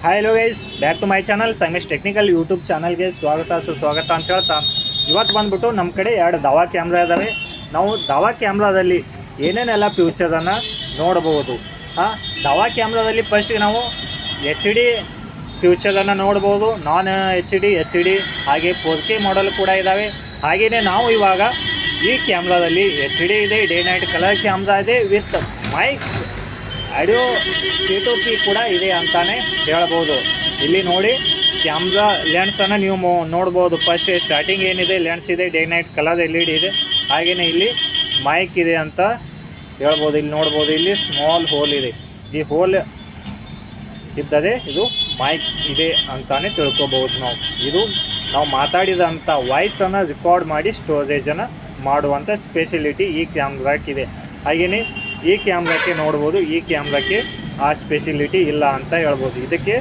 Hi hello guys, back to my channel Sangamesh technical YouTube ಚಾನಲ್ಗೆ ಸುಸ್ವಾಗತ ಅಂತ ಹೇಳ್ತಾ ಇವತ್ತು ಬಂದ್ಬಿಟ್ಟು ನಮ್ಮ ಕಡೆ 2 ದಾವಾ ಕ್ಯಾಮ್ರಾ ಇದ್ದಾವೆ. ನಾವು ದಾವಾ ಕ್ಯಾಮ್ರಾದಲ್ಲಿ ಏನೇನೆಲ್ಲ ಫ್ಯೂಚರನ್ನು ನೋಡ್ಬೋದು. ದಾವಾ ಕ್ಯಾಮ್ರಾದಲ್ಲಿ ಫಸ್ಟಿಗೆ ನಾವು HD ಫ್ಯೂಚರನ್ನು ನೋಡ್ಬೋದು, ನಾನ್ HD ಹಾಗೆ 4K ಮಾಡಲ್ ಕೂಡ ಇದ್ದಾವೆ. ಹಾಗೆಯೇ ನಾವು ಇವಾಗ ಈ ಕ್ಯಾಮ್ರಾದಲ್ಲಿ HD ಇದೆ, ಡೇ ನೈಟ್ ಕಲರ್ ಕ್ಯಾಮ್ರಾ ಇದೆ, ವಿತ್ ಮೈಕ್ ಆಡಿಯೋ P2P ಕೂಡ ಇದೆ ಅಂತಾನೆ ಹೇಳ್ಬೋದು. ಇಲ್ಲಿ ನೋಡಿ ಕ್ಯಾಮ್ರಾ ಲೆನ್ಸನ್ನು ನೀವು ನೋಡ್ಬೋದು. ಫಸ್ಟ್ ಸ್ಟಾರ್ಟಿಂಗ್ ಏನಿದೆ ಲೆನ್ಸ್ ಇದೆ, ಡೇ ನೈಟ್ ಕಲರ್ LED ಇದೆ. ಹಾಗೆಯೇ ಇಲ್ಲಿ ಮೈಕ್ ಇದೆ ಅಂತ ಹೇಳ್ಬೋದು. ಇಲ್ಲಿ ನೋಡ್ಬೋದು, ಇಲ್ಲಿ ಸ್ಮಾಲ್ ಹೋಲ್ ಇದೆ. ಈ ಹೋಲ್ ಇದ್ದರೆ ಇದು ಮೈಕ್ ಇದೆ ಅಂತಾನೆ ತಿಳ್ಕೊಬೋದು. ಇದು ನಾವು ಮಾತಾಡಿದಂಥ ವಾಯ್ಸನ್ನು ರೆಕಾರ್ಡ್ ಮಾಡಿ ಸ್ಟೋರೇಜನ್ನು ಮಾಡುವಂಥ ಸ್ಪೆಷಲಿಟಿ ಈ ಕ್ಯಾಮ್ರಾಕ್ಕಿದೆ. ಹಾಗೆಯೇ ಈ ಕ್ಯಾಮ್ರಾಕ್ಕೆ ನೋಡ್ಬೋದು, ಈ ಕ್ಯಾಮ್ರಾಕ್ಕೆ ಆ ಸ್ಪೆಷಲಿಟಿ ಇಲ್ಲ ಅಂತ ಹೇಳ್ಬೋದು. ಇದಕ್ಕೆ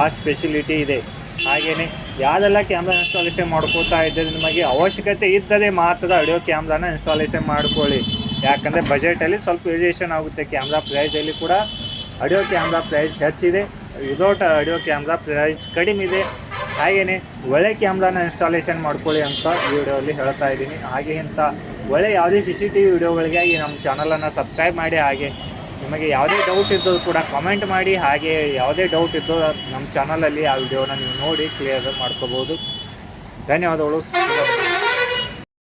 ಆ ಸ್ಪೆಷಲಿಟಿ ಇದೆ. ಹಾಗೆಯೇ ಯಾವುದೆಲ್ಲ ಕ್ಯಾಮ್ರಾ ಇನ್ಸ್ಟಾಲೇಷನ್ ಮಾಡ್ಕೋತಾ ಇದ್ದರೆ ನಿಮಗೆ ಅವಶ್ಯಕತೆ ಇದ್ದರೆ ಮಾತ್ರ ಆಡಿಯೋ ಕ್ಯಾಮ್ರಾನ ಇನ್ಸ್ಟಾಲೇಷನ್ ಮಾಡ್ಕೊಳ್ಳಿ. ಯಾಕಂದರೆ ಬಜೆಟಲ್ಲಿ ಸ್ವಲ್ಪ ವೇರಿಯೇಷನ್ ಆಗುತ್ತೆ. ಕ್ಯಾಮ್ರಾ ಪ್ರೈಸಲ್ಲಿ ಕೂಡ ಆಡಿಯೋ ಕ್ಯಾಮ್ರಾ ಪ್ರೈಸ್ ಹೆಚ್ಚಿದೆ, ವಿದೌಟ್ ಆಡಿಯೋ ಕ್ಯಾಮ್ರಾ ಪ್ರೈಸ್ ಕಡಿಮೆ ಇದೆ. ಹಾಗೆಯೇ ಒಳ್ಳೆ ಕ್ಯಾಮ್ರಾನ ಇನ್ಸ್ಟಾಲೇಷನ್ ಮಾಡ್ಕೊಳ್ಳಿ ಅಂತ ಈ ವಿಡಿಯೋಲ್ಲಿ ಹೇಳ್ತಾ ಇದ್ದೀನಿ. ಹಾಗೆ ಇಂಥ ಒಳ್ಳೆ ಯಾವುದೇ CCTV ವಿಡಿಯೋಗಳಿಗಾಗಿ ನಮ್ಮ ಚಾನಲನ್ನು ಸಬ್ಸ್ಕ್ರೈಬ್ ಮಾಡಿ. ಹಾಗೆ ನಿಮಗೆ ಯಾವುದೇ ಡೌಟ್ ಇದ್ದದ್ದು ಕೂಡ ಕಾಮೆಂಟ್ ಮಾಡಿ. ಹಾಗೆ ಯಾವುದೇ ಡೌಟ್ ಇದ್ದು ನಮ್ಮ ಚಾನಲಲ್ಲಿ ಆ ವಿಡಿಯೋನ ನೀವು ನೋಡಿ ಕ್ಲಿಯರ್ ಮಾಡ್ಕೋಬೋದು. ಧನ್ಯವಾದಗಳು.